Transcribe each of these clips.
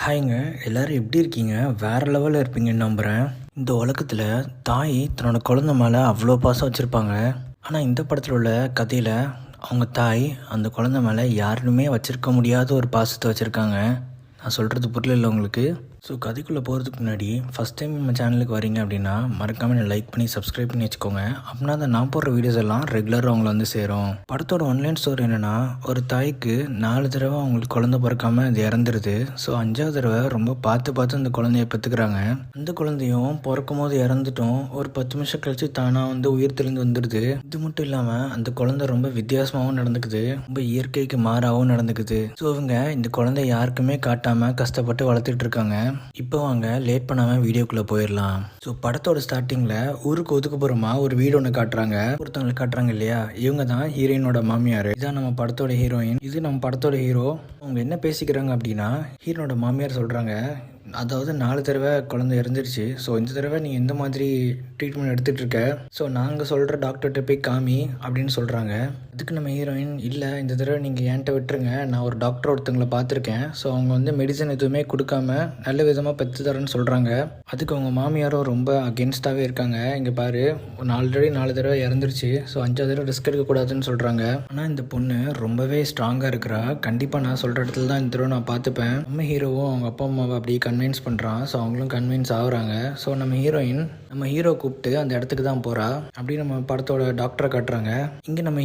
ஹாய்ங்க. எல்லோரும் எப்படி இருக்கீங்க? வேறு லெவலில் இருப்பீங்கன்னு நம்புகிறேன். இந்த உலகத்தில் தாய் தன்னோட குழந்தை மேலே அவ்வளோ பாசம் வச்சுருப்பாங்க. ஆனால் இந்த படத்தில் உள்ள கதையில் அவங்க தாய் அந்த குழந்தை மேலே யாருமே வச்சுருக்க முடியாத ஒரு பாசத்தை வச்சுருக்காங்க. நான் சொல்கிறது புரியல உங்களுக்கு? ஸோ கதைக்குள்ளே போகிறதுக்கு முன்னாடி ஃபஸ்ட் டைம் நம்ம சேனலுக்கு வரீங்க அப்படின்னா மறக்காமல் லைக் பண்ணி சப்ஸ்கிரைப் பண்ணி வச்சுக்கோங்க. அப்படின்னா தான் நான் போடுற வீடியோஸ் எல்லாம் ரெகுலராக அவங்கள வந்து சேரும். படத்தோட ஒன்லைன் ஸ்டோரி என்னென்னா, ஒரு தாய்க்கு 4 தடவை அவங்களுக்கு குழந்தை பிறக்காமல் அது இறந்துருது. ஸோ 5ஆவது தடவை ரொம்ப பார்த்து அந்த குழந்தைய பெற்றுக்கிறாங்க. அந்த குழந்தையும் பிறக்கும் போது இறந்துட்டும் ஒரு 10 நிமிஷம் கழிச்சு தானாக வந்து உயிர் தெளிந்து வந்துடுது. இது மட்டும் இல்லாமல் அந்த குழந்தை ரொம்ப வித்தியாசமாகவும் நடந்துக்குது, ரொம்ப இயற்கைக்கு மாறாகவும் நடந்துக்குது. ஸோ இவங்க இந்த குழந்தைய யாருக்குமே காட்டாமல் கஷ்டப்பட்டு வளர்த்துட்டு இருக்காங்க. இப்போ வாங்க லேட் பண்ணாமல் வீடியோக்குள்ளே போயிடலாம். ஸோ படத்தோட ஸ்டார்டிங்கில் ஊருக்கு ஒதுக்குப்புறமா ஒரு வீடு ஒன்று காட்டுறாங்க. ஒருத்தவங்களை காட்டுறாங்க இல்லையா, இவங்க தான் ஹீரோயினோட மாமியார். இதான் நம்ம படத்தோட ஹீரோயின், இது நம்ம படத்தோட ஹீரோ. அவங்க என்ன பேசிக்கிறாங்க அப்படின்னா, ஹீரோனோட மாமியார் சொல்கிறாங்க, அதாவது 4 தடவை குழந்தை இறந்துருச்சு. ஸோ இந்த தடவை நீ எந்த மாதிரி ட்ரீட்மெண்ட் எடுத்துகிட்டு இருக்க, ஸோ நாங்கள் சொல்கிற டாக்டர்கிட்ட போய் காமி அப்படின்னு சொல்கிறாங்க. அதுக்கு நம்ம ஹீரோயின், இல்லை இந்த தடவை நீங்கள் என்கிட்ட விட்டுருங்க, நான் ஒரு டாக்டர் ஒருத்தங்களை பார்த்துருக்கேன். ஸோ அவங்க வந்து மெடிசன் எதுவுமே கொடுக்காம நல்ல விதமாக பெற்று தரேன்னு சொல்கிறாங்க. அதுக்கு அவங்க மாமியாரும் ரொம்ப அகென்ஸ்டாகவே இருக்காங்க. இங்கே பாரு, ஆல்ரெடி 4 தடவை இறந்துருச்சு, ஸோ 5ஆவது தடவை ரிஸ்க் எடுக்கக்கூடாதுன்னு சொல்கிறாங்க. ஆனால் இந்த பொண்ணு ரொம்பவே ஸ்ட்ராங்காக இருக்கிறா. கண்டிப்பாக நான் சொல்கிற இடத்துல தான் இந்த தடவை நான் பார்த்துப்பேன். நம்ம ஹீரோவும் அவங்க அப்பா அம்மாவை அப்படியே கன்வின்ஸ் பண்ணுறான். ஸோ அவங்களும் கன்வின்ஸ் ஆகுறாங்க. ஸோ நம்ம ஹீரோ கூப்பிட்டு அந்த இடத்துக்கு தான் போகிறா. அப்படி நம்ம படத்தோட டாக்டரை காட்டுறாங்க. இங்கே நம்ம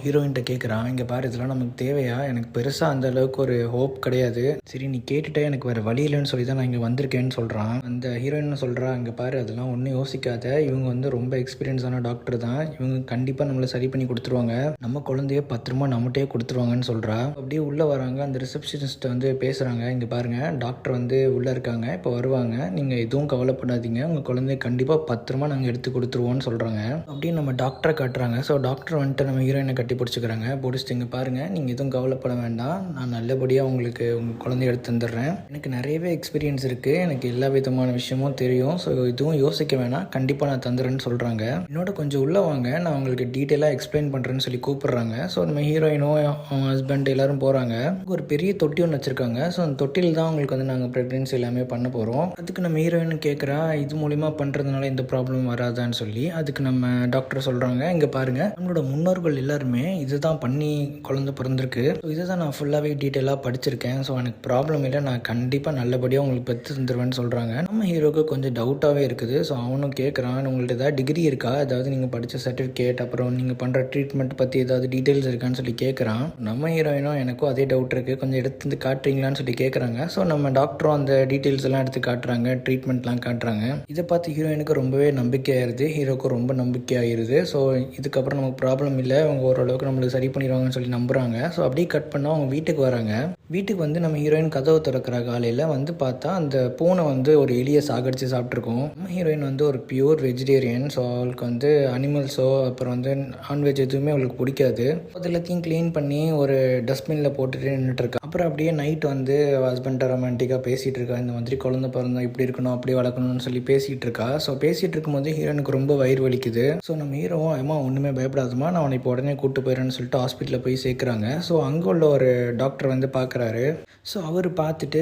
ஹீரோயின்கிட்ட கேட்குறான், இங்கே பாரு இதெல்லாம் நமக்கு தேவையா? எனக்கு பெருசாக அந்த அளவுக்கு ஒரு ஹோப் கிடையாது. சரி நீ கேட்டுட்டே, எனக்கு வேறு வழி இல்லைன்னு சொல்லி தான் நான் இங்கே வந்திருக்கேன்னு சொல்கிறான். அந்த ஹீரோயின் சொல்கிறா, இங்கே பாரு அதெல்லாம் ஒன்றும் யோசிக்காத, இவங்க வந்து ரொம்ப எக்ஸ்பீரியன்ஸான டாக்டர் தான், இவங்க கண்டிப்பாக நம்மளை சரி பண்ணி கொடுத்துருவாங்க, நம்ம குழந்தைய பத்திரமா நம்மகிட்டே கொடுத்துருவாங்கன்னு சொல்கிறா. அப்படியே உள்ளே வராங்க. அந்த ரிசப்ஷனிஸ்ட்டை வந்து பேசுகிறாங்க, இங்கே பாருங்கள் டாக்டர் வந்து உள்ளே இருக்காங்க, இப்போ வருவாங்க, நீங்கள் எதுவும் கவலைப்படாதீங்க, உங்கள் குழந்தைய கண்டிப்பாக பத்திரமா நாங்கள் எடுத்து கொடுத்துருவோன்னு சொல்கிறாங்க. அப்படியே நம்ம டாக்டரை காட்டுறாங்க. ஸோ டாக்டர் வந்துட்டு நம்ம ஹீரோயினை கட்டி பிடிச்சிக்கிறாங்க. பிடிச்சிட்டு, இங்கே பாருங்கள் நீங்கள் எதுவும் கவலைப்பட வேண்டாம், நான் நல்லபடியாக உங்களுக்கு உங்கள் குழந்தைய எடுத்து தந்துடுறேன், எனக்கு நிறையவே எக்ஸ்பீரியன்ஸ் இருக்குது, எனக்கு எல்லா விதமான விஷயமும் தெரியும், ஸோ இதுவும் யோசிக்க வேணாம், கண்டிப்பாக நான் தந்துடுறேன்னு சொல்கிறாங்க. என்னோட கொஞ்சம் உள்ளே வாங்க, நான் உங்களுக்கு டீட்டெயிலாக எக்ஸ்பிளைன் பண்ணுறேன்னு சொல்லி கூப்பிட்றாங்க. ஸோ நம்ம ஹீரோயினும் அவங்க ஹஸ்பண்ட் எல்லோரும் போகிறாங்க. ஒரு பெரிய தொட்டி ஒன்று வச்சுருக்காங்க. ஸோ அந்த தொட்டியில் தான் அவங்களுக்கு வந்து நாங்கள் ப்ரெக்னென்சி எல்லாமே பண்ண போகிறோம். அதுக்கு நம்ம ஹீரோயின் கேட்குறா, இது மூலிமா பண்ணுறதுனால எந்த ப்ராப்ளம் வராதான்னு சொல்லி. அதுக்கு நம்ம டாக்டர் சொல்கிறாங்க, இங்கே பாருங்கள் நம்மளோட முன்னோர்கள் எல்லாருமே இதுதான் பண்ணி குழந்தை பிறந்திருக்கு, ஸோ இதை தான் நான் ஃபுல்லாகவே டீட்டெயிலாக படிச்சிருக்கேன், ஸோ எனக்கு ப்ராப்ளம் இல்லை, நான் கண்டிப்பாக நல்லபடியாக உங்களுக்கு பெற்று தந்துடுவேன்னு சொல்கிறாங்க. நம்ம ஹீரோக்கு கொஞ்சம் டவுட்டாகவே இருக்குது. ஸோ அவனும் கேட்குறான், உங்கள்ட்ட ஏதாவது டிகிரி இருக்கா, ஏதாவது நீங்கள் படித்த சர்டிஃபிகேட், அப்புறம் நீங்கள் பண்ணுற ட்ரீட்மெண்ட் பற்றி ஏதாவது டீட்டெயில்ஸ் இருக்கான்னு சொல்லி கேட்குறான். நம்ம ஹீரோயினும் எனக்கும் அதே டவுட் இருக்குது, கொஞ்சம் எடுத்து வந்து காட்டுறீங்களான்னு சொல்லி கேட்குறாங்க. ஸோ நம்ம டாக்டரும் அந்த டீட்டெயில்ஸ் எல்லாம் எடுத்து காட்டுறாங்க, ட்ரீட்மெண்ட்லாம் காட்டுறாங்க. இதை பார்த்து ஹீரோயினுக்கு ரொம்பவே நம்பிக்கையாயிருது, ஹீரோக்கும் ரொம்ப நம்பிக்கையாயிருது. ஸோ இதுக்கப்புறம் நமக்கு ப்ராப்ளம் இல்லை, அவங்க ஓரளவுக்கு நம்மளுக்கு சரி பண்ணிடுவாங்கன்னு சொல்லி நம்புகிறாங்க. ஸோ அப்படியே கட் பண்ணால் அவங்க வீட்டுக்கு வராங்க. வீட்டுக்கு வந்து நம்ம ஹீரோயின் கதவு திறக்கிற காலையில் வந்து பார்த்தா அந்த பூனை வந்து ஒரு எலியை சாகடிச்சு சாப்பிட்ருக்கோம். நம்ம ஹீரோயின் வந்து ஒரு பியூர் வெஜிடேரியன். ஸோ அவளுக்கு வந்து அனிமல்ஸோ அப்புறம் வந்து நான்வெஜ் எதுவுமே அவளுக்கு பிடிக்காது. அது எல்லாத்தையும் க்ளீன் பண்ணி ஒரு டஸ்ட்பினில் போட்டுட்டு நின்றுட்டுருக்கா. அப்புறம் அப்படியே நைட் வந்து ஹஸ்பண்ட்டை ரொமான்டிக்காக பேசிகிட்டு இருக்கா, இந்த மாதிரி குழந்தை பிறந்தா இப்படி இருக்கணும் அப்படி வளர்க்கணும்னு சொல்லி பேசிகிட்டு இருக்கா. ஸோ பேசிகிட்டு இருக்கும்போது ஹீரோனுக்கு ரொம்ப வயிறு வலிக்குது. ஸோ நம்ம ஹீரோவும், அம்மா ஒன்றுமே பயப்படாதுமா, நான் அவனை இப்போ உடனே கூப்பிட்டு போயிடுறேன்னு சொல்லிட்டு ஹாஸ்பிட்டலில் போய் சேர்க்குறாங்க. ஸோ அங்கே உள்ள ஒரு டாக்டர் வந்து பார்க்குறாரு. ஸோ அவர் பார்த்துட்டு,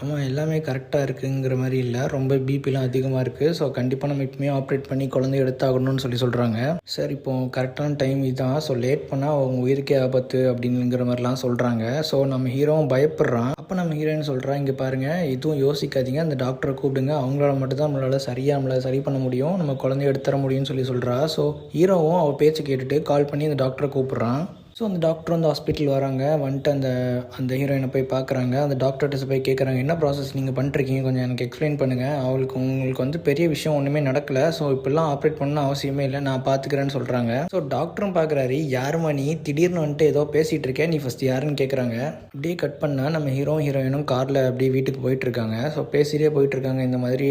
அம்மா எல்லாமே கரெக்டாக இருக்குங்கிற மாதிரி இல்லை, ரொம்ப பிபிலாம் அதிகமாக இருக்குது, ஸோ கண்டிப்பாக நம்ம இப்போமே ஆப்ரேட் பண்ணி குழந்தைய எடுத்தாகணும்னு சொல்லி சொல்கிறாங்க. சார் இப்போ கரெக்டான டைம் இதுதான், ஸோ லேட் பண்ணால் அவங்க உயிருக்கே ஆபத்து அப்படிங்கிற மாதிரிலாம் சொல்கிறாங்க. ஸோ நம்ம ஹீரோவும் பயப்படுறான். அப்போ நம்ம ஹீரோயின் சொல்கிறா, இங்கே பாருங்கள் எதுவும் யோசிக்காதீங்க, அந்த டாக்டரை கூப்பிடுங்க, அவங்களால மட்டும் தான் நம்மளால் சரி பண்ண முடியும், நம்ம குழந்தைய எடுத்துற முடியும்னு சொல்லி சொல்கிறா. ஸோ ஹீரோவும் அவள் பேச்சு கேட்டுட்டு கால் பண்ணி அந்த டாக்டரை கூப்பிட்றான். ஸோ அந்த டாக்டர் வந்து ஹாஸ்பிட்டல் வராங்க. வந்துட்டு அந்த ஹீரோயினை போய் பார்க்குறாங்க. அந்த டாக்டர்கிட்ட போய் கேட்குறாங்க, என்ன ப்ராசஸ் நீங்கள் பண்ணிருக்கீங்க, கொஞ்சம் எனக்கு எக்ஸ்பிளைன் பண்ணுங்கள், உங்களுக்கு வந்து பெரிய விஷயம் ஒன்றுமே நடக்கலை, ஸோ இப்போல்லாம் ஆப்ரேட் பண்ணணும் அவசியமே இல்லை, நான் பார்த்துக்கிறேன்னு சொல்கிறாங்க. ஸோ டாக்டரும் பார்க்குறாரு, யாருமா நீ திடீர்னு வந்துட்டு ஏதோ பேசிகிட்டு இருக்கேன், நீ ஃபஸ்ட் யாருன்னு கேட்குறாங்க. அப்படியே கட் பண்ணால் நம்ம ஹீரோயினும் காரில் அப்படியே வீட்டுக்கு போயிட்டுருக்காங்க. ஸோ பேசிகிட்டே போயிட்டுருக்காங்க. இந்த மாதிரி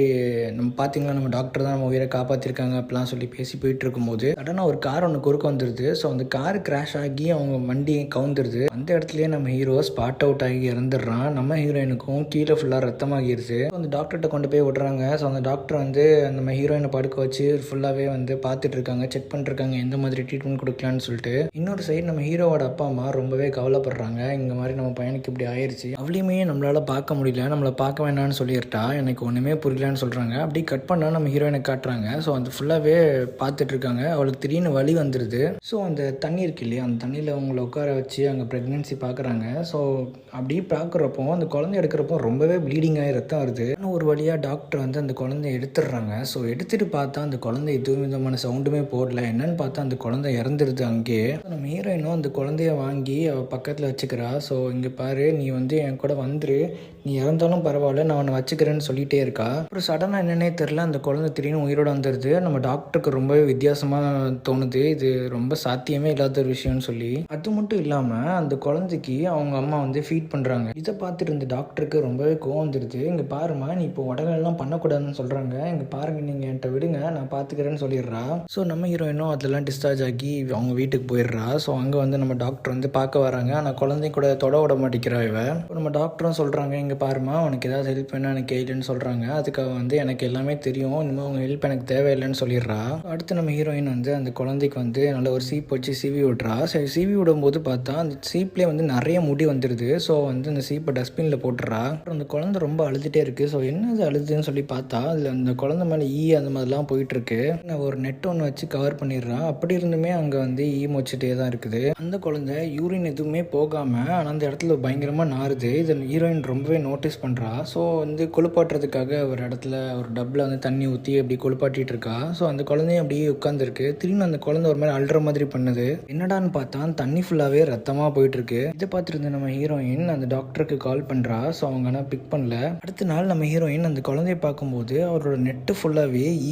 நம்ம பார்த்தீங்களா, நம்ம டாக்டர் தான் நம்ம உயிரை காப்பாற்றிருக்காங்க அப்படிலாம் சொல்லி பேசி போயிட்டு இருக்கும்போது சடனாக ஒரு கார் ஒன்று குறுக்க வந்துடுது. ஸோ அந்த கார் கிராஷ் ஆகி அவங்க வண்டி கவுந்துருது. அந்த இடத்துலயே நம்ம ஹீரோ ஸ்பாட் அவுட் ஆகி இறந்துடுறான். நம்ம ஹீரோயினுக்கும் கீழே ஃபுல்லாக ரத்தமாகிருச்சு. அந்த டாக்டர்கிட்ட கொண்டு போய் விடுறாங்க. ஸோ அந்த டாக்டர் வந்து நம்ம ஹீரோயினை படுக்க வச்சு ஃபுல்லாகவே வந்து பார்த்துட்டு இருக்காங்க, செக் பண்ணிருக்காங்க எந்த மாதிரி ட்ரீட்மெண்ட் கொடுக்கலான்னு சொல்லிட்டு. இன்னொரு சைடு நம்ம ஹீரோவோட அப்பா அம்மா ரொம்பவே கவலைப்படுறாங்க. இந்த மாதிரி நம்ம பையனுக்கு இப்படி ஆயிடுச்சு, அவளையுமே நம்மளால பார்க்க முடியல, நம்மளை பார்க்க வேணாம்னு சொல்லிட்டா, எனக்கு ஒன்றுமே புரியலன்னு சொல்கிறாங்க. அப்படி கட் பண்ணால் நம்ம ஹீரோயினை காட்டுறாங்க. ஸோ அந்த ஃபுல்லாகவே பார்த்துட்டு இருக்காங்க. அவளுக்கு திடீர்னு வலி வந்துடுது. ஸோ அந்த தண்ணி இருக்கு இல்லையா, அந்த தண்ணியில் அவங்கள உட்கார வச்சு அங்கே ப்ரெக்னென்சி பார்க்குறாங்க. ஸோ அப்படி பார்க்குறப்போ அந்த குழந்தை எடுக்கிறப்போ ரொம்பவே ப்ளீடிங் ஆகி ரத்தம் வருது. ஆனால் ஒரு வழியாக டாக்டர் வந்து அந்த குழந்தைய எடுத்துடுறாங்க. ஸோ எடுத்துகிட்டு பார்த்தா அந்த குழந்தை எதுவும் விதமான சவுண்டுமே போடல. என்னன்னு பார்த்தா அந்த குழந்தை இறந்துருது அங்கேயே. நம்ம ஹீரோயினும் அந்த குழந்தைய வாங்கி அவள் பக்கத்தில் வச்சுக்கிறா. ஸோ இங்கே பாரு, நீ வந்து என் கூட வந்துரு, நீ இறந்தாலும் பரவாயில்ல, நான் உன்னை வச்சுக்கிறேன்னு சொல்லிகிட்டே இருக்கா. அப்புறம் சடனாக என்னன்னே தெரில, அந்த குழந்தை திடீர்னு உயிரோடு வந்துடுது. நம்ம டாக்டருக்கு ரொம்பவே வித்தியாசமாக தோணுது, இது ரொம்ப சாத்தியமே இல்லாத ஒரு விஷயம்னு சொல்லி. அது மட்டும் இல்லாமல் அந்த குழந்தைக்கு அவங்க அம்மா வந்து ஃபீட் பண்ணுறாங்க. இதை பார்த்துட்டு இருந்த டாக்டருக்கு ரொம்பவே கோவம் வந்துடுது. இங்கே பாருமா, நீ இப்போ உடனெல்லாம் பண்ணக்கூடாதுன்னு சொல்கிறாங்க, இங்கே பாருங்கள், நீங்கள் என்கிட்ட விடுங்க, நான் பார்த்துக்கிறேன்னு சொல்லிடுறா. ஸோ நம்ம ஹீரோயினும் அதெல்லாம் டிஸ்சார்ஜ் ஆகி அவங்க வீட்டுக்கு போயிடுறா. ஸோ அங்கே வந்து நம்ம டாக்டர் வந்து பார்க்க வராங்க. ஆனால் குழந்தை கூட தொட விட மாட்டேங்கிறா இவ. நம்ம டாக்டரும் சொல்கிறாங்க, இங்கே பாருமா, உனக்கு ஏதாவது ஹெல்ப் வேணா எனக்கு கேளுன்னு சொல்கிறாங்க. அதுக்காக வந்து எனக்கு எல்லாமே தெரியும், இனிமேல் உங்கள் ஹெல்ப் எனக்கு தேவையில்லைன்னு சொல்லிடுறா. அடுத்து நம்ம ஹீரோயின் வந்து அந்த குழந்தைக்கு வந்து நல்ல ஒரு சீப் வச்சு சீவி விட்றா. சரி, சீவி விடும்போது பார்த்தா அந்த சீப்லேயே வந்து நிறைய முடி வந்துடுது. ஸோ வந்து அந்த சீப்பை டஸ்ட்பினில் போட்டுறா. அப்புறம் அந்த குழந்தை ரொம்ப அழுதுகிட்டே இருக்குது. ஸோ என்னது அழுதுன்னு சொல்லி பார்த்தா அதில் அந்த குழந்தை மேலே அந்த மாதிரிலாம் போயிட்டுருக்கு. நான் ஒரு நெட் ஒன்று வச்சு கவர் பண்ணிடுறா. அப்படி இருந்துமே அங்கே வந்து மொச்சிட்டே தான் இருக்குது. அந்த குழந்தை யூரின் எதுவுமே போகாமல் ஆனால் அந்த இடத்துல பயங்கரமாக நாறுது. இதை ஹீரோயின் ரொம்பவே நோட்டீஸ் பண்ணுறா. ஸோ வந்து குளிப்பாட்டுறதுக்காக ஒரு இடத்துல ஒரு டப்பில் வந்து தண்ணி ஊற்றி அப்படி குளிப்பாட்டிட்டு இருக்கா. ஸோ அந்த குழந்தையும் அப்படியே உட்காந்துருக்கு. திரும்பி அந்த குழந்தை ஒரு மாதிரி அழுற மாதிரி பண்ணுது. என்னடான்னு பார்த்தா தண்ணி ஃபுல்லாகவே ரத்தமாக போயிட்டுருக்கு. இதை பார்த்துட்டு நம்ம ஹீரோயின் அந்த டாக்டருக்கு கால் பண்ணுறா. ஸோ அவங்க ஆனால் பிக் பண்ணல. அடுத்த நாள் நம்ம ஹீரோயின் அந்த குழந்தைய பார்க்கும்போது அவரோட நெட்டு ஃபுல்லாகவே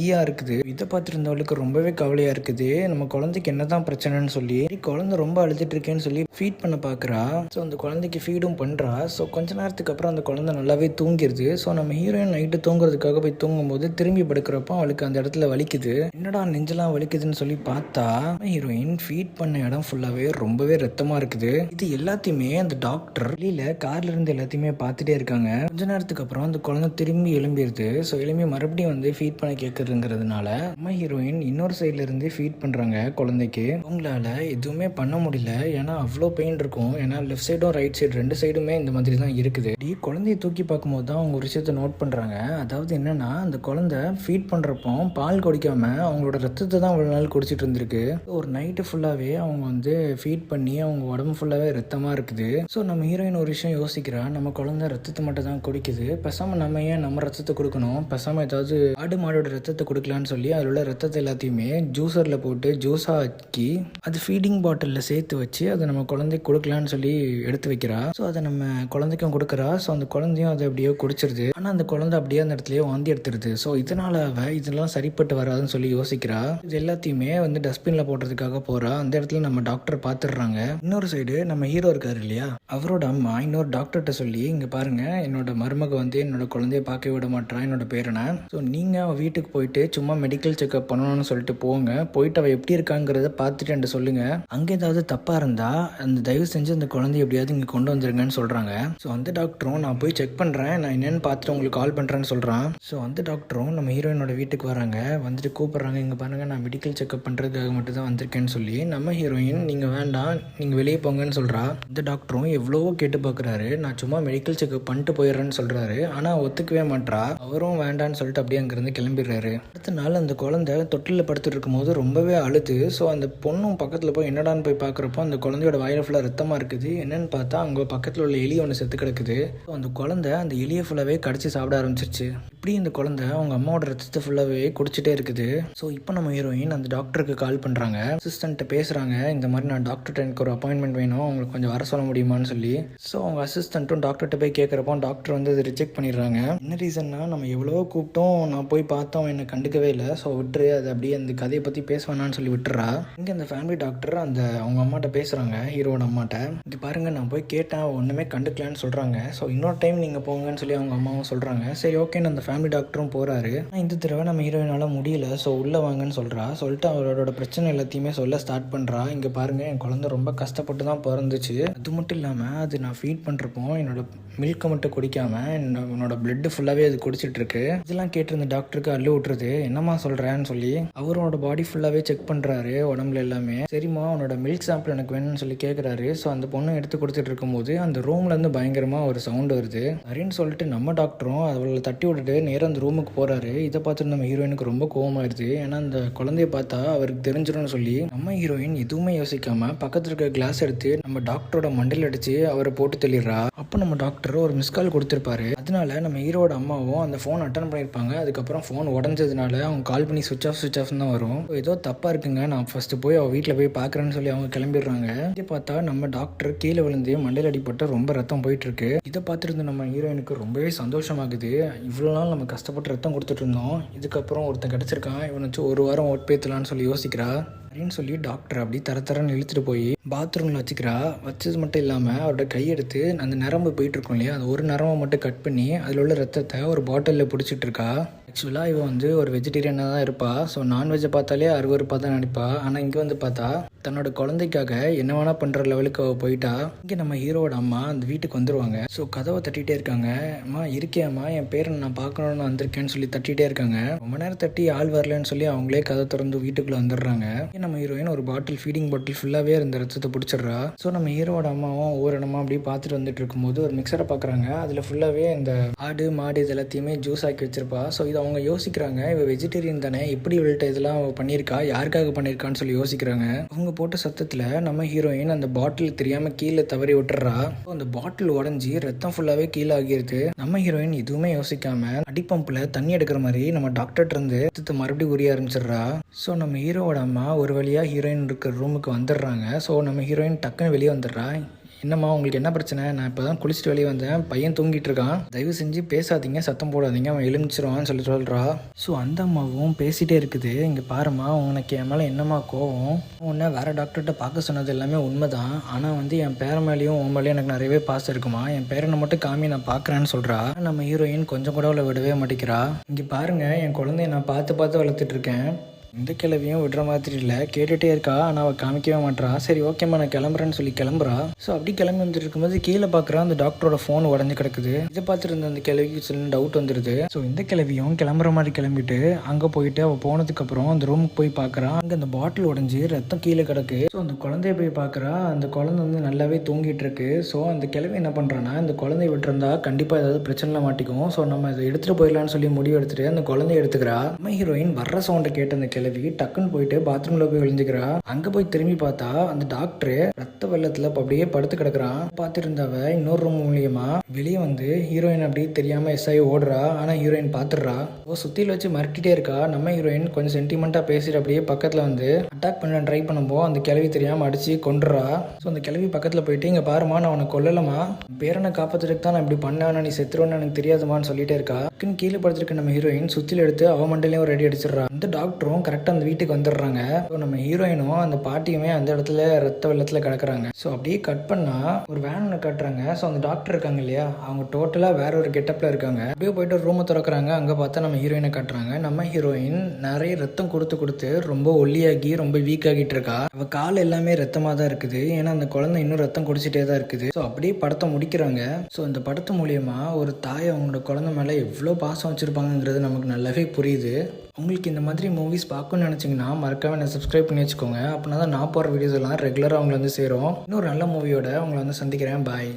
இருக்குது. இதை பார்த்துருந்தவளுக்கு ரொம்பவே கவலையாக இருக்குது. நம்ம குழந்தைக்கு என்னதான் பிரச்சனைன்னு சொல்லி குழந்தை ரொம்ப அழுதுட்டு இருக்கேன்னு சொல்லி ஃபீட் பண்ண பார்க்குறா. ஸோ அந்த குழந்தைக்கு ஃபீடும் பண்ணுறா. ஸோ கொஞ்ச நேரத்துக்கு அப்புறம் அந்த குழந்தை நல்லாவே தூங்கிடுது. ஸோ நம்ம ஹீரோயின் நைட்டு தூங்குறதுக்காக போய் தூங்கும்போது திரும்பி படுக்கிறப்போ அவளுக்கு அந்த இடத்துல வலிக்குது. என்னடா நெஞ்செல்லாம் வலிக்குதுன்னு சொல்லி பார்த்தா ஹீரோயின் ஃபீட் பண்ண இடம் ஃபுல்லாகவே ரொம்பவே ரத்தமாக இருக்குது. இது எல்லாத்தையுமே அந்த டாக்டர் வெளியில் கார்ல இருந்து எல்லாத்தையுமே பார்த்துட்டே இருக்காங்க. கொஞ்ச நேரத்துக்கு அப்புறம் அந்த குழந்தை திரும்பி எழும்பிடுது. ஸோ எழும்பி மறுபடியும் வந்து ஃபீட் பண்ண கேட்குறதுங்கிறதுனால நம்ம ஹீரோயின் இன்னொரு சைட்ல இருந்து ஃபீட் பண்ணுறாங்க குழந்தைக்கு. அவங்களால எதுவுமே பண்ண முடியல, ஏன்னா அவ்வளோ பெயின் இருக்கும். ஏன்னா லெஃப்ட் சைடும் ரைட் சைடு ரெண்டு சைடுமே இந்த மாதிரி தான் இருக்குது. குழந்தைய தூக்கி பார்க்கும்போது தான் அவங்க ஒரு விஷயத்தை நோட் பண்ணுறாங்க. அதாவது என்னன்னா, அந்த குழந்தை ஃபீட் பண்ணுறப்போ பால் குடிக்காம அவங்களோட ரத்தத்தை தான் இவ்வளோ நாள் குடிச்சிட்டு இருந்திருக்கு. ஒரு நைட்டு ஃபுல்லாகவே அவங்க வந்து ஃபீட் பண்ணி அவங்க உடம்பு ஃபுல்லாகவே ரத்தமாக இருக்குது. ஸோ நம்ம ஹீரோயின் ஒரு விஷயம் யோசிக்கிறா, நம்ம குழந்தை ரத்தத்தை மட்டும் தான் குடிக்குது, பேசாமல் நம்ம ஏன் நம்ம ரத்தத்தை கொடுக்கணும், பேசாமல் ஏதாவது ஆடு மாடோட ரத்தத்தை கொடுக்கலான்னு சொல்லி அதில் உள்ள ரத்தத்தை எல்லாத்தையுமே ஜூஸரில் போட்டு ஜூஸாக ஆக்கி அது ஃபீடிங் பாட்டிலில் சேர்த்து வச்சு அதை நம்ம குழந்தைக்கு கொடுக்கலான்னு சொல்லி எடுத்து வைக்கிறா. ஸோ அதை நம்ம குழந்தைக்கும் கொடுக்குறா. ஸோ அந்த குழந்தையும் அதை அப்படியே குடிச்சிருது. ஆனால் அந்த குழந்தை அப்படியே அந்த இடத்துலயே வாந்தி எடுத்துருது. ஸோ இதனால இதெல்லாம் சரிப்பட்டு வராதுன்னு சொல்லி யோசிக்கிறா. இது எல்லாத்தையுமே வந்து டஸ்ட்பின்ல போடுறதுக்காக போறா. அந்த இடத்துல நம்ம டாக்டர் பார்த்துடுறாங்க. இன்னொரு சைடு நம்ம ஹீரோ இருக்காரு இல்லையா, அவரோட அம்மா இன்னொரு டாக்டர்கிட்ட சொல்லி, இங்க பாருங்க, என்னோட மருமக வந்து என்னோட குழந்தைய பார்க்க விட மாட்டா, என்னோட பேரனை. ஸோ நீங்க அவ வீட்டுக்கு போயிட்டு சும்மா மெடிக்கல் செக்அப் பண்ணணும்னு சொல்லிட்டு போங்க, போயிட்டு அவ எப்படி இருக்காங்கிறத பார்த்துட்டு என்கிட்ட சொல்லுங்க, அங்கே ஏதாவது தப்பா இருந்தா அந்த தயவு செஞ்சு அந்த குழந்தைய எப்படியாவது இங்க கொண்டு வந்துருங்கன்னு சொல்றாங்க. ஸோ அந்த டாக்டரும் நான் போய் செக் பண்ணுறேன், நான் என்னென்னு பார்த்துட்டு உங்களுக்கு கால் பண்ணுறேன்னு சொல்கிறான். ஸோ அந்த டாக்டரும் நம்ம ஹீரோயினோட வீட்டுக்கு வராங்க. வந்துட்டு கூப்பிட்றாங்க, இங்கே பாருங்கள், நான் மெடிக்கல் செக்அப் பண்ணுறதுக்காக மட்டும் தான் வந்திருக்கேன்னு சொல்லி. நம்ம ஹீரோயின் நீங்கள் வேண்டாம், நீங்கள் வெளியே போங்கன்னு சொல்கிறா. இந்த டாக்டரும் எவ்வளவோ கேட்டு பார்க்குறாரு, நான் சும்மா மெடிக்கல் செக்அப் பண்ணிட்டு போயிடுறேன்னு சொல்கிறாரு. ஆனால் ஒத்துக்கவே மாட்றா. அவரும் வேண்டான்னு சொல்லிட்டு அப்படியே அங்கேருந்து கிளம்பிடுறாரு. அடுத்த நாள் அந்த குழந்தை தொட்டிலில் படுத்துட்டு இருக்கும்போது ரொம்பவே அழுது. ஸோ அந்த பொண்ணும் பக்கத்தில் போய் என்னடான்னு போய் பார்க்குறப்போ அந்த குழந்தையோட வயிறு ஃபுல்லாக ரத்தமாக இருக்குது. என்னன்னு பார்த்தா அங்கே பக்கத்தில் உள்ள எலி ஒன்று செத்து கிடக்குது. ஸோ அந்த குழந்தை அந்த எலியை ஃபுல்லாகவே கடிச்சு சாப்பிட ஆரம்பிச்சிருச்சு. இப்படி இந்த குழந்தை அவங்க அம்மாவோட ரத்தத்தை ஃபுல்லாகவே குடிச்சிட்டே இருக்குது. ஸோ இப்போ நம்ம ஹீரோயின் அந்த டாக்டருக்கு கால் பண்ணுறாங்க. அசிஸ்டண்ட்டை பேசுகிறாங்க, இந்த மாதிரி நான் டாக்டர்கிட்ட எனக்கு ஒரு அப்பாயின்மெண்ட் வேணும், அவங்களுக்கு கொஞ்சம் வர சொல்ல முடியுமான்னு சொல்லி. ஸோ அவங்க அசிஸ்டண்ட்டும் டாக்டர்கிட்ட போய் கேட்குறப்போ டாக்டர் வந்து அதை ரிஜெக்ட் பண்ணிடுறாங்க. என்ன ரீசன்னா, நம்ம எவ்வளோ கூப்பிட்டோம், நான் போய் பார்த்தோம், என்னை கண்டுக்கவே இல்லை, ஸோ விட்டுரு, அது அப்படியே அந்த கதையை பற்றி பேசுவேனான்னு சொல்லி விட்டுறா. இங்கே அந்த ஃபேமிலி டாக்டர் அந்த அவங்க அம்மாட்ட பேசுகிறாங்க, ஹீரோட அம்மாட்ட. இது பாருங்கள், நான் போய் கேட்டேன், ஒன்றுமே கண்டுக்கலான்னு சொல்கிறாங்க. ஸோ இன்னொரு டைம் நீங்கள் போங்கன்னு சொல்லி அவங்க அம்மாவும் சொல்கிறாங்க. சரி ஓகேன்னு அந்த ஃபேமிலி டாக்டரும் போகிறாரு. ஆனால் இந்த தடவை நம்ம ஹீரோயினால் முடியல, ஸோ உள்ளே வாங்கன்னு சொல்கிறா. சொல்லிட்டு அவரோட பிரச்சனை எல்லாத்தையுமே சொல்ல ஸ்டார்ட் பண்ணுறா. இங்கே பாருங்கள், என் என் குழந்தை ரொம்ப கஷ்டப்பட்டு தான் பிறந்துச்சு. அது மட்டும் இல்லாமல் அது நான் ஃபீட் பண்ணுறப்போ என்னோட மில்கை மட்டும் குடிக்காமல் என்னோட பிளட்டு ஃபுல்லாகவே அது குடிச்சிட்டு இருக்கு. இதெல்லாம் கேட்டிருந்த டாக்டருக்கு அள்ளு விட்டுருது. என்னம்மா சொல்கிறேன்னு சொல்லி அவரோட பாடி ஃபுல்லாகவே செக் பண்ணுறாரு, உடம்புல எல்லாமே. சரிம்மா உன்னோட மில்க் சாம்பிள் எனக்கு வேணும்னு சொல்லி கேட்குறாரு. ஸோ அந்த பொண்ணு எடுத்து கொடுத்துட்டு இருக்கும்போது அந்த ரூம்லேருந்து பயங்கரமாக ஒரு சவுண்டு வருது. சரின்னு சொல்லிட்டு நம்ம டாக்டரும் அவளை தட்டி விட்டுட்டு நேராக அந்த ரூமுக்கு போகிறாரு. இதை பார்த்துட்டு நம்ம ஹீரோயினுக்கு ரொம்ப கோவமாயிருது. ஏன்னா அந்த குழந்தைய பார்த்தா அவருக்கு தெரிஞ்சிடும்னு சொல்லி நம்ம ஹீரோயின் எதுவுமே யோசிக்காம பக்கத்தில் இருக்க கிளாஸ் எடுத்து நம்ம டாக்டரோட மண்டையில் அடிச்சு அவரை போட்டு தள்ளிடுறா. அப்போ நம்ம டாக்டர் ஒரு மிஸ் கால் கொடுத்துருப்பாரு. அதனால நம்ம ஹீரோட அம்மாவும் அந்த ஃபோன் அட்டன் பண்ணியிருப்பாங்க. அதுக்கப்புறம் ஃபோன் உடஞ்சதுனால அவங்க கால் பண்ணி சுவிச் ஆஃப் தான் வரும். ஏதோ தப்பாக இருக்குங்க, நான் ஃபர்ஸ்ட் போய் அவள் வீட்டில் போய் பார்க்குறேன்னு சொல்லி அவங்க கிளம்பிடுறாங்க. இதை பார்த்தா நம்ம டாக்டர் கீழே விழுந்து மண்டையில் அடிப்பட்டு ரொம்ப ரத்தம் போயிட்டு இருக்கு. இதை பார்த்துட்டு நம்ம ஹீரோயினுக்கு ரொம்பவே சந்தோஷமாகுது. இவ்வளோ நாள் நம்ம கஷ்டப்பட்டு ரத்தம் கொடுத்துட்டு இருந்தோம், இதுக்கப்புறம் ஒருத்தன் கிடச்சிருக்கான், இவனை வச்சு ஒரு வாரம் ஓட்பேத்தலான்னு சொல்லி யோசிக்கிறா. அப்படின்னு சொல்லி டாக்டர் அப்படி தரன்னு இழுத்துட்டு போய் பாத்ரூமில் வச்சுக்கிறா. வச்சது மட்டும் இல்லாமல் அவரோட கையெடுத்து அந்த நரம்பு போயிட்டு இருக்கும் இல்லையா, அது ஒரு நரம்பை மட்டும் கட் பண்ணி அதில் உள்ள ரத்தத்தை ஒரு பாட்டிலில் பிடிச்சிட்டு இருக்கா. ஆக்சுவலாக இவன் ஒரு வெஜிடேரியனாக தான் இருப்பா. ஸோ நான்வெஜ்ஜை பார்த்தாலே அருவருப்பாக தான் நினைப்பா. ஆனால் இங்கே பார்த்தா தன்னோட குழந்தைக்காக என்ன வேணா பண்ணுற லெவலுக்கு அவள் போயிட்டா. இங்கே நம்ம ஹீரோட அம்மா அந்த வீட்டுக்கு வந்துடுவாங்க. ஸோ கதவை தட்டிகிட்டே இருக்காங்க. அம்மா இருக்கேம்மா, என் பேரை நான் பார்க்கணுன்னு வந்திருக்கேன்னு சொல்லி தட்டிகிட்டே இருக்காங்க. ரொம்ப நேரம் தட்டி ஆள் வரலன்னு சொல்லி அவங்களே கதை திறந்து வீட்டுக்குள்ளே வந்துடுறாங்க. நம்ம ஹீரோயின் ஒரு பாட்டில், ஃபீடிங் பாட்டில் ஃபுல்லாகவே இருந்த ரத்தத்தை பிடிச்சிடுறா. ஸோ நம்ம ஹீரோட அம்மாவும் ஒவ்வொரு இடமா அப்படியே பார்த்துட்டு வந்துட்டு இருக்கும்போது ஒரு மிக்சரை பார்க்குறாங்க. அதில் ஃபுல்லாகவே இந்த ஆடு மாடு இது எல்லாத்தையுமே ஜூஸ் ஆக்கி வச்சிருப்பா. ஸோ இது அவங்க யோசிக்கிறாங்க, இவ வெஜிடேரியன் தானே, எப்படி இவள்கிட்ட இதெல்லாம் பண்ணியிருக்கா, யாருக்காக பண்ணியிருக்கான்னு சொல்லி யோசிக்கிறாங்க. அவங்க போட்ட சத்தத்தில் நம்ம ஹீரோயின் அந்த பாட்டில் தெரியாமல் கீழே தவறி விட்டுறா. அந்த பாட்டில் உடஞ்சி ரத்தம் ஃபுல்லாகவே கீழே ஆகிருது. நம்ம ஹீரோயின் எதுவுமே யோசிக்காம அடிப்பம்பில் தண்ணி எடுக்கிற மாதிரி நம்ம டாக்டர்கிட்ட இருந்து ரத்தத்தை மறுபடியும் உரிய ஆரம்பிச்சிடுறா. ஸோ நம்ம ஹீரோவோட அம்மா ஒரு வழியாக ஹீரோயின் இருக்கிற ரூமுக்கு வந்துடுறாங்க. ஸோ நம்ம ஹீரோயின் டக்குன்னு வெளியே வந்துடுறா. என்னம்மா உங்களுக்கு என்ன பிரச்சனை, நான் இப்போ தான் குளிச்சுட்டு வெளியே வந்தேன், பையன் தூங்கிட்டு இருக்கான், தயவு செஞ்சு பேசாதீங்க, சத்தம் போடாதீங்க, அவன் எழுமிச்சிருவான்னு சொல்லி சொல்கிறா. ஸோ அந்த அம்மாவும் பேசிகிட்டே இருக்குது. இங்கே பாருமா, உனக்கு என் மேலே என்னம்மா கோவம், உன்னை வேறு டாக்டர்கிட்ட பார்க்க சொன்னது எல்லாமே உண்மை தான், ஆனால் என் பேரை மேலேயும் உன் மேலேயும் எனக்கு நிறையவே பாசம் இருக்குமா, என் பேரனை மட்டும் காமி நான் பார்க்குறேன்னு சொல்கிறா. நம்ம ஹீரோயின் கொஞ்சம் கூட அவளை விடவே மாட்டேங்கிறா. இங்கே பாருங்கள், என் குழந்தைய நான் பார்த்து வளர்த்துட்ருக்கேன், இந்த கிழவியும் விடுற மாதிரி இல்லை, கேட்டுகிட்டே இருக்கா, ஆனால் அவள் காமிக்கவே மாட்டா. சரி ஓகேம்மா நான் கிளம்புறேன்னு சொல்லி கிளம்புறா. ஸோ அப்படி கிளம்பி வந்துட்டு இருக்கும்போது கீழே பார்க்குறா, அந்த டாக்டரோட ஃபோன் உடஞ்சி கிடக்குது. இதை பார்த்துட்டு இருந்த அந்த கிழவிக்கு சில டவுட் வந்துடுது. ஸோ இந்த கிழவியும் கிளம்புற மாதிரி கிளம்பிட்டு அங்கே போயிட்டு அவள் போனதுக்கப்புறம் அந்த ரூமுக்கு போய் பார்க்குறா. அங்கே அந்த பாட்டில் உடஞ்சி ரத்தம் கீழே கிடக்கு. ஸோ அந்த குழந்தைய போய் பார்க்குறா. அந்த குழந்தை நல்லாவே தூங்கிட்டு இருக்கு. ஸோ அந்த கிழவி என்ன பண்ணுறான்னா, இந்த குழந்தைய விட்டுருந்தா கண்டிப்பாக ஏதாவது பிரச்சனை மாட்டிக்கும், ஸோ நம்ம இதை எடுத்துகிட்டு போயிடலான்னு சொல்லி முடிவு எடுத்துட்டு அந்த குழந்தைய எடுத்துக்கிறா. நம்ம ஹீரோயின் வர்ற சவுண்டை கேட்ட அந்த கிழவி டக்குன்னு போயிட்டு பாத்ரூம்ல போய் விழுந்துக்கிறா. அங்க போய் திரும்பி பார்த்தா அந்த டாக்டர் ரத்த வெள்ளத்துல அப்படியே படுத்து கிடக்குறான். பார்த்துட்டு இருந்தவ இன்னொரு ரூம் மூலியமா வெளியே வந்து ஹீரோயின் அப்படியே தெரியாம எஸ்ஐ ஓடுறா. ஆனா ஹீரோயின் பாத்துடுறா. சுத்தில வச்சு மிரட்டிட்டே இருக்கா. நம்ம ஹீரோயின் கொஞ்சம் சென்டிமெண்டா பேசிட்டு அப்படியே பக்கத்துல வந்து அட்டாக் பண்ண ட்ரை பண்ணும்போது அந்த கிழவி தெரியாம அடிச்சு கொண்டுறா. ஸோ அந்த கிழவி பக்கத்துல போயிட்டு, இங்க பாருமா, நான் உனக்கு கொல்லலமா, பேரனை காப்பாத்துறதுக்கு தான் நான் இப்படி பண்ணேன், நீ செத்துருவேன்னு எனக்கு தெரியாதுமான்னு சொல்லிட்டே இருக்கா. கீழே படுத்திருக்க நம்ம ஹீரோயின் சுத்தில எடுத்து அவ மண்டலையும் ஒரு அடி அடிச்சிடறா. அந்த டாக்டரும் கரெக்டா அந்த வீட்டுக்கு வந்துடுறாங்க. நம்ம ஹீரோயினும் அந்த பாட்டியுமே அந்த இடத்துல ரத்த வெள்ளத்துல கிடக்குறாங்க. ஸோ அப்படியே கட் பண்ணா ஒரு வேன் ஒன்று கட்டுறாங்க. ஸோ அந்த டாக்டர் இருக்காங்க இல்லையா, அவங்க டோட்டலா வேற ஒரு கெட்டப்ல இருக்காங்க. அப்படியே போயிட்டு ஒரு ரூமை திறக்கிறாங்க. அங்க பார்த்தா நம்ம ஹீரோயினை காட்டுறாங்க. நம்ம ஹீரோயின் நிறைய ரத்தம் கொடுத்து ரொம்ப ஒல்லியாகி ரொம்ப வீக் ஆகிட்டு இருக்கா. அவ கால் எல்லாமே ரத்தமா தான் இருக்குது. ஏன்னா அந்த குழந்தை இன்னும் ரத்தம் குடிச்சிட்டே தான் இருக்குது. ஸோ அப்படியே படத்தை முடிக்கிறாங்க. ஸோ இந்த படத்து மூலியமா ஒரு தாய் அவங்களோட குழந்தை மேல எவ்வளோ பாசம் வச்சிருப்பாங்கிறது நமக்கு நல்லாவே புரியுது. உங்களுக்கு இந்த மாதிரி மூவிஸ் பார்க்கணும்னு நினச்சிங்கன்னா மறக்காம என்ன சப்ஸ்கிரைப் பண்ணி வச்சுக்கோங்க. அப்படின்னா தான் நான் போகிற வீடியோஸ் எல்லாம் ரெகுலராக அவங்களை வந்து சேரும். இன்னொரு நல்ல மூவியோட உங்களை வந்து சந்திக்கிறேன். பாய்.